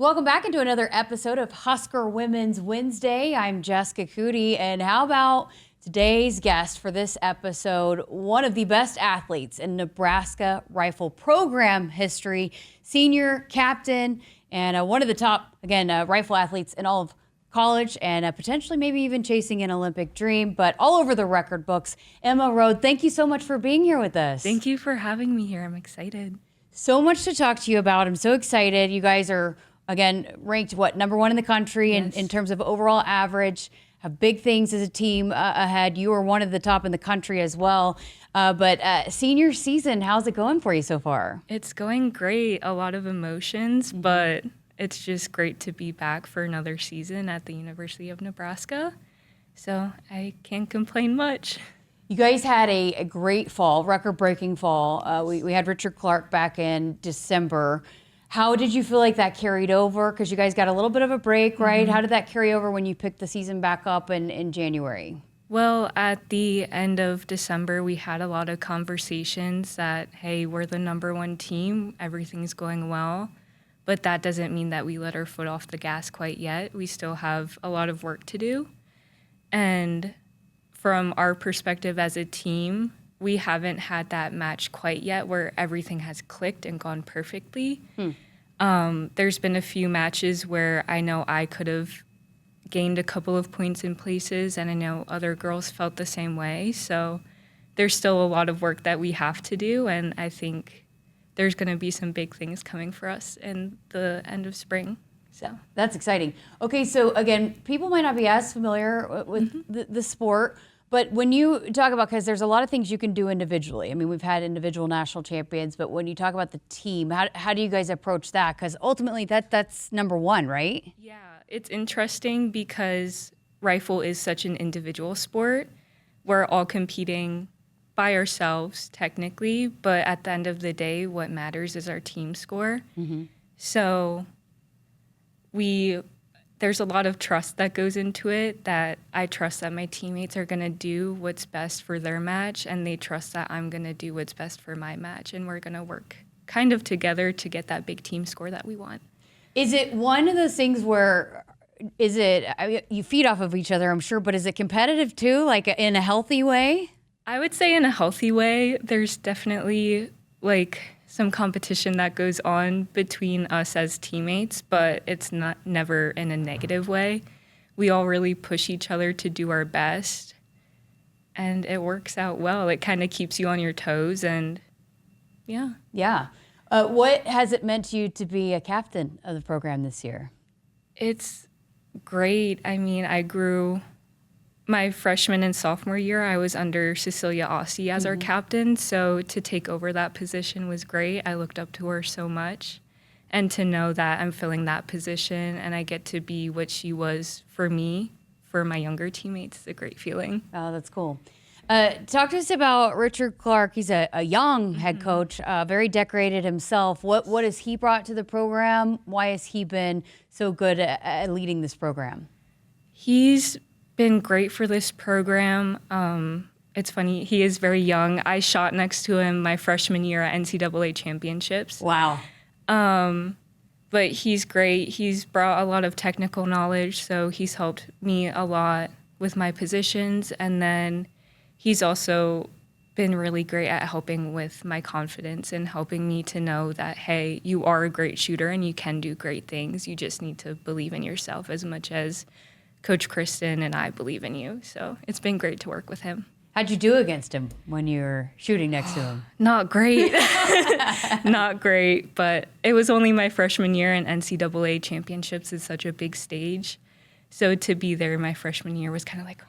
Welcome back into another episode of Husker Women's Wednesday. I'm Jessica Coody, and how about today's guest for this episode, one of the best athletes in Nebraska rifle program history, senior captain, and one of the top, again, rifle athletes in all of college and potentially maybe even chasing an Olympic dream, but all over the record books. Emma Rhode, thank you so much for being here with us. Thank you for having me here. I'm excited. So much to talk to you about. I'm so excited. You guys are, again, ranked, number one in the country in terms of overall average, have big things as a team ahead. You are one of the top in the country as well. But senior season, how's it going for you so far? It's going great. A lot of emotions, but it's just great to be back for another season at the University of Nebraska. So I can't complain much. You guys had a great fall, record-breaking fall. We had Richard Clark back in December. How did you feel like that carried over? Because you guys got a little bit of a break, right? How did that carry over when you picked the season back up in January? Well, at the end of December, we had a lot of conversations that, hey, we're the number one team, everything's going well, but that doesn't mean that we let our foot off the gas quite yet. We still have a lot of work to do. And from our perspective as a team, we haven't had that match quite yet where everything has clicked and gone perfectly. There's been a few matches where I know I could have gained a couple of points in places, and I know other girls felt the same way. So there's still a lot of work that we have to do, and I think there's going to be some big things coming for us in the end of spring. So that's exciting. Okay, so again, people might not be as familiar with the sport, but when you talk about, because there's a lot of things you can do individually. I mean, we've had individual national champions, but when you talk about the team, how do you guys approach that? Because ultimately that's number one, right? Yeah, it's interesting because rifle is such an individual sport. We're all competing by ourselves technically, but at the end of the day, what matters is our team score. So there's a lot of trust that goes into it, that I trust that my teammates are going to do what's best for their match, and they trust that I'm going to do what's best for my match, and we're going to work kind of together to get that big team score that we want. Is it one of those things where, you feed off of each other, I'm sure, but is it competitive too, like in a healthy way? I would say in a healthy way. There's definitely some competition that goes on between us as teammates, but it's never in a negative way. We all really push each other to do our best, and it works out well. It kind of keeps you on your toes, and yeah. Yeah. What has it meant to you to be a captain of the program this year? It's great. I mean, I grew my freshman and sophomore year, I was under Cecilia Aussie as our captain, so to take over that position was great. I looked up to her so much, and to know that I'm filling that position and I get to be what she was for me, for my younger teammates, is a great feeling. Oh, that's cool. Talk to us about Richard Clark. He's a young head coach, very decorated himself. What has he brought to the program? Why has he been so good at leading this program? He's been great for this program. It's funny, he is very young. I shot next to him my freshman year at NCAA championships. Wow. But he's great. He's brought a lot of technical knowledge, so he's helped me a lot with my positions. And then he's also been really great at helping with my confidence and helping me to know that, hey, you are a great shooter and you can do great things. You just need to believe in yourself as much as Coach Kristen and I believe in you. So it's been great to work with him. How'd you do against him when you were shooting next to him? Not great. Not great, but it was only my freshman year, and NCAA championships is such a big stage. So to be there my freshman year was kind of like,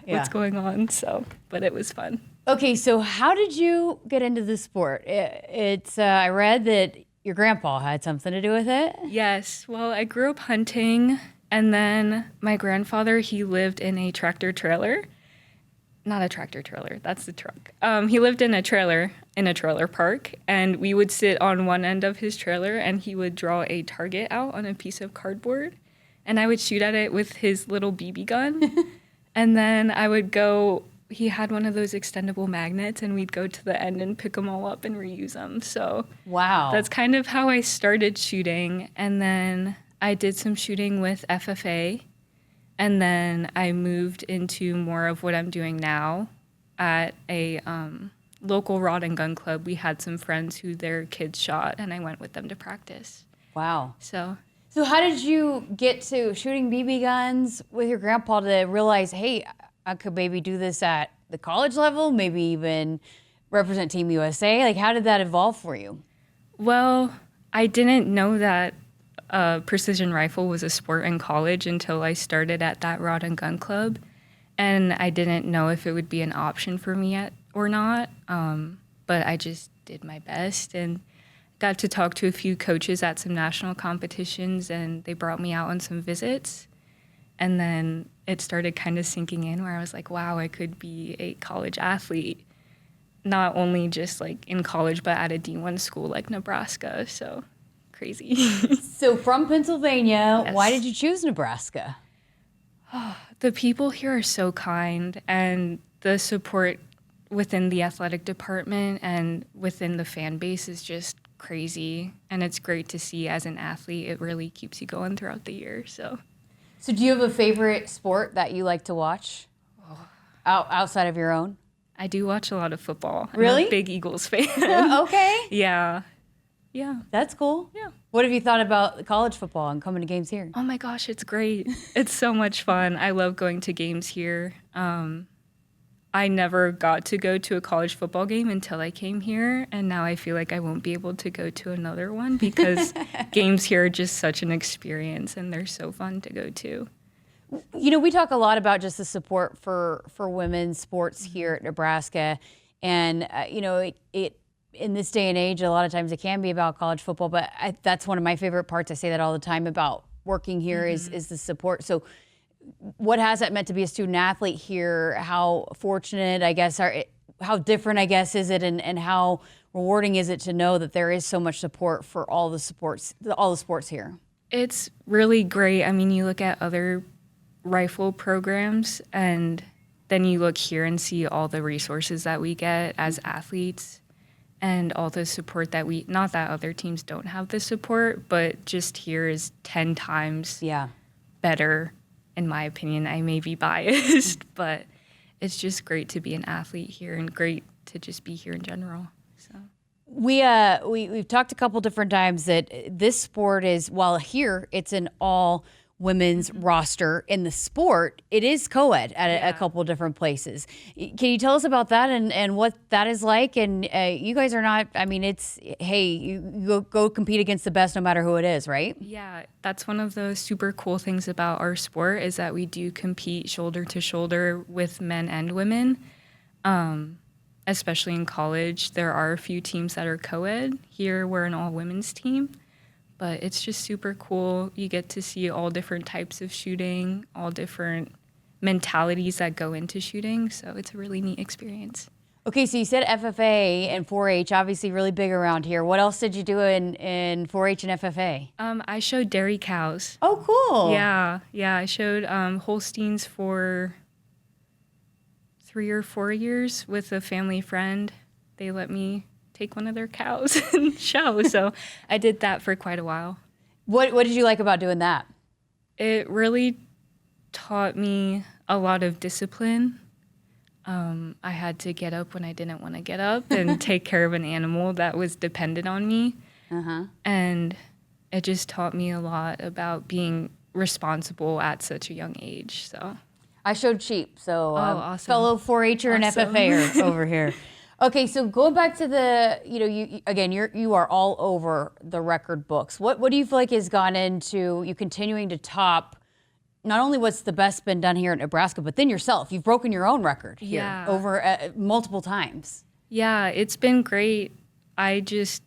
what's going on? So, but it was fun. Okay, so how did you get into the sport? I read that your grandpa had something to do with it. Yes, well, I grew up hunting. And then my grandfather, he lived in a tractor trailer. Not a tractor trailer, that's the truck. He lived in a trailer park, and we would sit on one end of his trailer, and he would draw a target out on a piece of cardboard, and I would shoot at it with his little BB gun. And then I would go he had one of those extendable magnets, and we'd go to the end and pick them all up and reuse them. So Wow. that's kind of how I started shooting. And then I did some shooting with FFA. And then I moved into more of what I'm doing now at a local rod and gun club. We had some friends who their kids shot, and I went with them to practice. Wow. So how did you get to shooting BB guns with your grandpa to realize, hey, I could maybe do this at the college level, maybe even represent Team USA? Like, how did that evolve for you? well, I didn't know that precision rifle was a sport in college until I started at that rod and gun club. And I didn't know if it would be an option for me yet or not. But I just did my best and got to talk to a few coaches at some national competitions, and they brought me out on some visits. And then it started kind of sinking in where I was like, wow, I could be a college athlete, not only just like in college, but at a D1 school like Nebraska. So crazy. So from Pennsylvania, Yes. why did you choose Nebraska? The people here are so kind, and the support within the athletic department and within the fan base is just crazy. And it's great to see as an athlete. It really keeps you going throughout the year. So So do you have a favorite sport that you like to watch outside of your own? I do watch a lot of football. I'm Really? a big Eagles fan. Okay. Yeah. Yeah. That's cool. Yeah. What have you thought about college football and coming to games here? Oh my gosh, it's great. It's so much fun. I love going to games here. I never got to go to a college football game until I came here, and now I feel like I won't be able to go to another one because games here are just such an experience, and they're so fun to go to. You know, we talk a lot about just the support for women's sports here at Nebraska, and you know, it in this day and age, a lot of times it can be about college football, but that's one of my favorite parts. I say that all the time about working here is the support. So what has that meant to be a student athlete here? How fortunate, I guess, how different, I guess, is it, and how rewarding is it to know that there is so much support for all the sports here? It's really great. I mean, you look at other rifle programs, and then you look here and see all the resources that we get as athletes and all the support that not that other teams don't have the support, but just here is 10 times better, in my opinion. I may be biased, but it's just great to be an athlete here and great to just be here in general. So we've talked a couple different times that this sport is, while here it's an all women's roster in the sport, it is co-ed at a couple different places. Can you tell us about that and what that is like? And you guys are not, I mean, it's, hey, you go compete against the best no matter who it is, right? Yeah, that's one of the super cool things about our sport is that we do compete shoulder to shoulder with men and women. Especially in college, there are a few teams that are co-ed. Here, we're an all-women's team. But it's just super cool. You get to see all different types of shooting, all different mentalities that go into shooting. So it's a really neat experience. Okay, so you said FFA and 4-H, obviously really big around here. What else did you do in 4-H and FFA? I showed dairy cows. Oh, cool. Yeah. I showed Holsteins for 3 or 4 years with a family friend. They let me take one of their cows and show. So I did that for quite a while. What did you like about doing that? It really taught me a lot of discipline. I had to get up when I didn't want to get up and take care of an animal that was dependent on me. And it just taught me a lot about being responsible at such a young age. So I showed sheep, so awesome. Fellow 4-H'er and Awesome. FFA over here. Okay, so going back to the, you are all over the record books. What do you feel like has gone into you continuing to top not only what's the best been done here at Nebraska, but then yourself? You've broken your own record here over multiple times. Yeah, it's been great. I just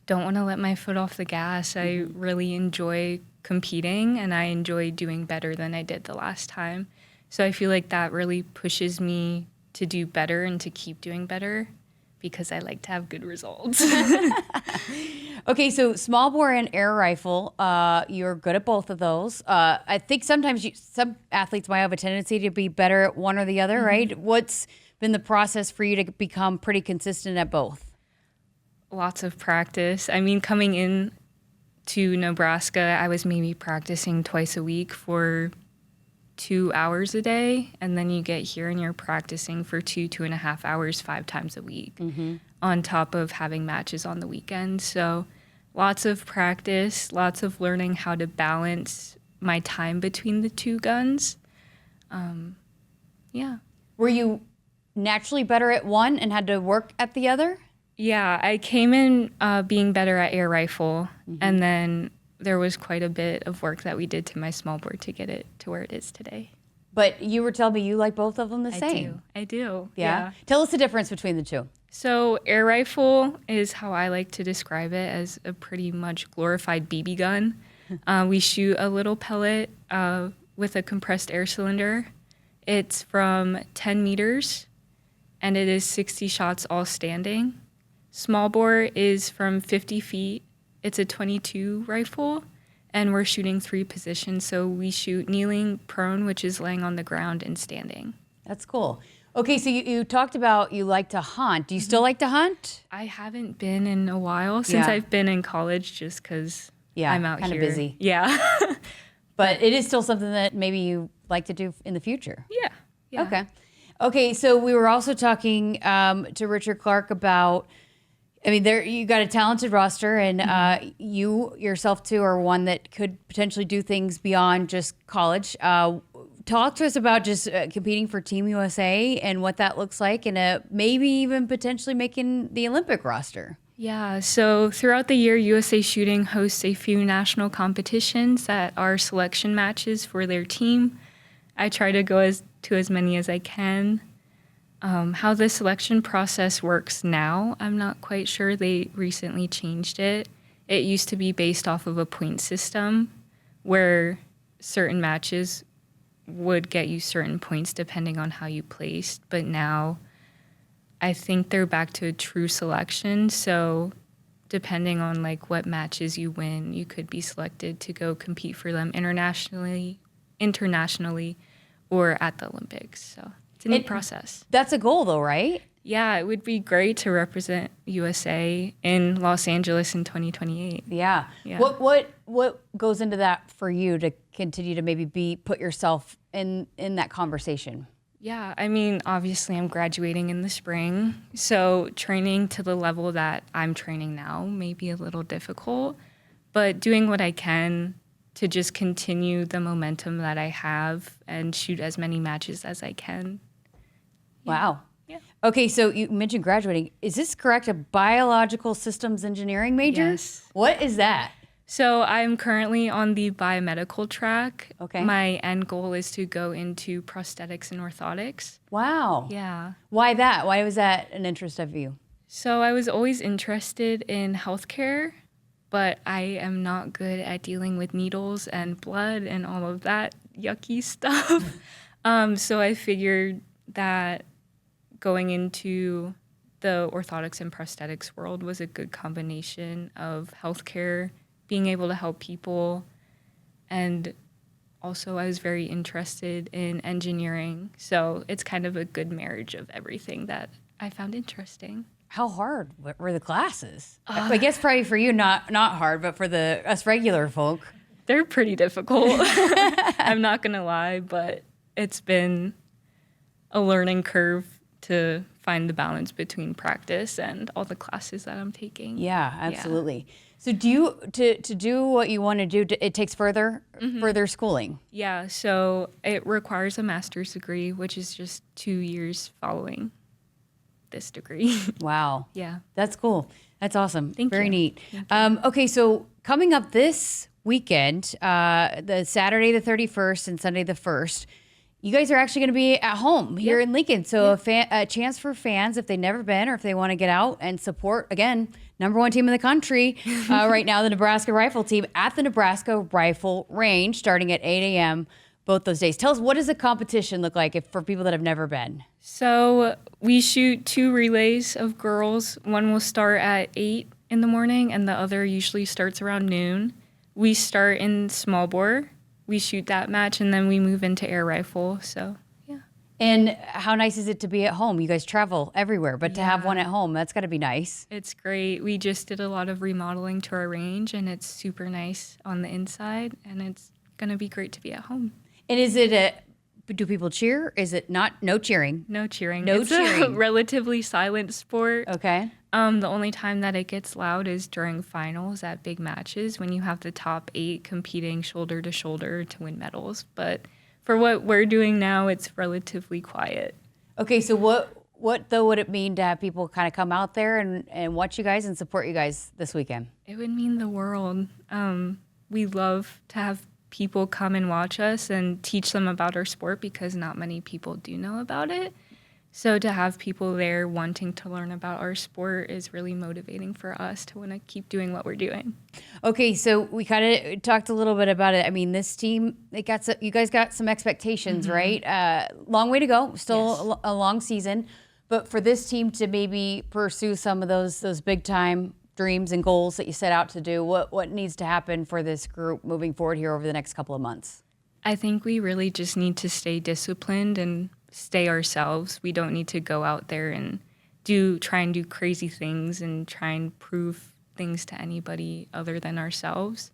don't want to let my foot off the gas. I really enjoy competing, and I enjoy doing better than I did the last time. So I feel like that really pushes me to do better and to keep doing better because I like to have good results. Okay, so small bore and air rifle, you're good at both of those. I think sometimes some athletes might have a tendency to be better at one or the other, right? What's been the process for you to become pretty consistent at both? Lots of practice. I mean, coming in to Nebraska, I was maybe practicing twice a week for 2 hours a day, and then you get here and you're practicing for 2.5 hours 5 times a week, on top of having matches on the weekend. So lots of practice, lots of learning how to balance my time between the two guns. Yeah. Were you naturally better at one and had to work at the other? Yeah, I came in being better at air rifle, and then there was quite a bit of work that we did to my small board to get it to where it is today. But you were telling me you like both of them the same. I do. Yeah? Tell us the difference between the two. So air rifle is how I like to describe it, as a pretty much glorified BB gun. We shoot a little pellet with a compressed air cylinder. It's from 10 meters, and it is 60 shots all standing. Small bore is from 50 feet. It's a 22 rifle, and we're shooting 3 positions. So we shoot kneeling, prone, which is laying on the ground, and standing. That's cool. Okay, so you talked about you like to hunt. Do you still like to hunt? I haven't been in a while since I've been in college, just because I'm out kind here. of busy. Yeah. But it is still something that maybe you like to do in the future. Yeah. Okay, so we were also talking to Richard Clark about, I mean, you got a talented roster, and you yourself too are one that could potentially do things beyond just college. Talk to us about just competing for Team USA and what that looks like, and maybe even potentially making the Olympic roster. Yeah, so throughout the year, USA Shooting hosts a few national competitions that are selection matches for their team. I try to go to as many as I can. How the selection process works now, I'm not quite sure. They recently changed it. It used to be based off of a point system where certain matches would get you certain points depending on how you placed, but now I think they're back to a true selection. So depending on like what matches you win, you could be selected to go compete for them internationally, or at the Olympics. So it's a neat process. That's a goal though, right? Yeah, it would be great to represent USA in Los Angeles in 2028. Yeah. What goes into that for you to continue to maybe put yourself in that conversation? Yeah, I mean, obviously I'm graduating in the spring, so training to the level that I'm training now may be a little difficult, but doing what I can to just continue the momentum that I have and shoot as many matches as I can. Wow. Yeah. Okay, so you mentioned graduating. Is this correct? A biological systems engineering major? Yes. What is that? So I'm currently on the biomedical track. Okay. My end goal is to go into prosthetics and orthotics. Wow. Yeah. Why that? Why was that an interest of you? So I was always interested in healthcare, but I am not good at dealing with needles and blood and all of that yucky stuff. So I figured that going into the orthotics and prosthetics world was a good combination of healthcare, being able to help people, and also I was very interested in engineering. So it's kind of a good marriage of everything that I found interesting. How hard were the classes? I guess probably for you not hard, but for us regular folk. They're pretty difficult. I'm not going to lie, but it's been a learning curve to find the balance between practice and all the classes that I'm taking. Yeah, absolutely. Yeah. So do you to do what you want to do, it takes further schooling? Yeah, so it requires a master's degree, which is just 2 years following this degree. Wow. Yeah. That's cool. That's awesome. Thank you. Very neat. Okay, so coming up this weekend, the Saturday the 31st and Sunday the 1st, you guys are actually going to be at home here in Lincoln. So a chance for fans, if they've never been or if they want to get out and support, again, #1 team in the country right now, the Nebraska Rifle team at the Nebraska Rifle Range starting at 8 a.m. both those days. Tell us, what does a competition look like for people that have never been? So we shoot 2 relays of girls. One will start at 8 in the morning, and the other usually starts around noon. We start in small bore. We shoot that match, and then we move into air rifle. So, yeah. And how nice is it to be at home? You guys travel everywhere, but to have one at home, that's got to be nice. It's great. We just did a lot of remodeling to our range, and it's super nice on the inside, and it's going to be great to be at home. And do people cheer? Is it no cheering? No cheering. No it's cheering. a relatively silent sport. Okay. The only time that it gets loud is during finals at big matches when you have the top 8 competing shoulder to shoulder to win medals. But for what we're doing now, it's relatively quiet. Okay, so what though would it mean to have people kind of come out there and watch you guys and support you guys this weekend? It would mean the world. We love to have people come and watch us and teach them about our sport because not many people do know about it. So to have people there wanting to learn about our sport is really motivating for us to want to keep doing what we're doing. Okay, so we kind of talked a little bit about it. I mean, this team, you guys got some expectations, right? Long way to go, still a long season. But for this team to maybe pursue some of those big time dreams and goals that you set out to do, what needs to happen for this group moving forward here over the next couple of months? I think we really just need to stay disciplined and stay ourselves. We don't need to go out there and try and do crazy things and try and prove things to anybody other than ourselves.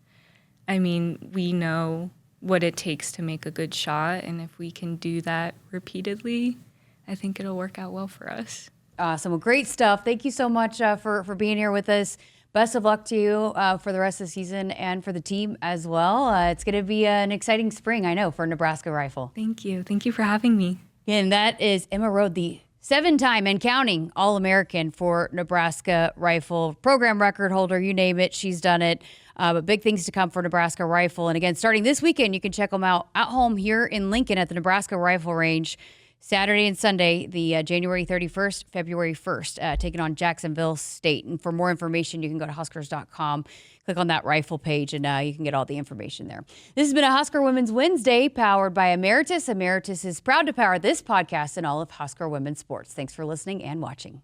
I mean, we know what it takes to make a good shot, and if we can do that repeatedly, I think it'll work out well for us. Awesome. Well, great stuff. Thank you so much for being here with us. Best of luck to you for the rest of the season and for the team as well. It's going to be an exciting spring, I know, for Nebraska Rifle. Thank you. Thank you for having me. And that is Emma Rhode, the 7-time and counting All-American for Nebraska Rifle, program record holder, you name it, she's done it. But big things to come for Nebraska Rifle. And again, starting this weekend, you can check them out at home here in Lincoln at the Nebraska Rifle Range. Saturday and Sunday, the January 31st, February 1st, taking on Jacksonville State. And for more information, you can go to Huskers.com, click on that rifle page, and you can get all the information there. This has been a Husker Women's Wednesday powered by Emeritus. Emeritus is proud to power this podcast and all of Husker women's sports. Thanks for listening and watching.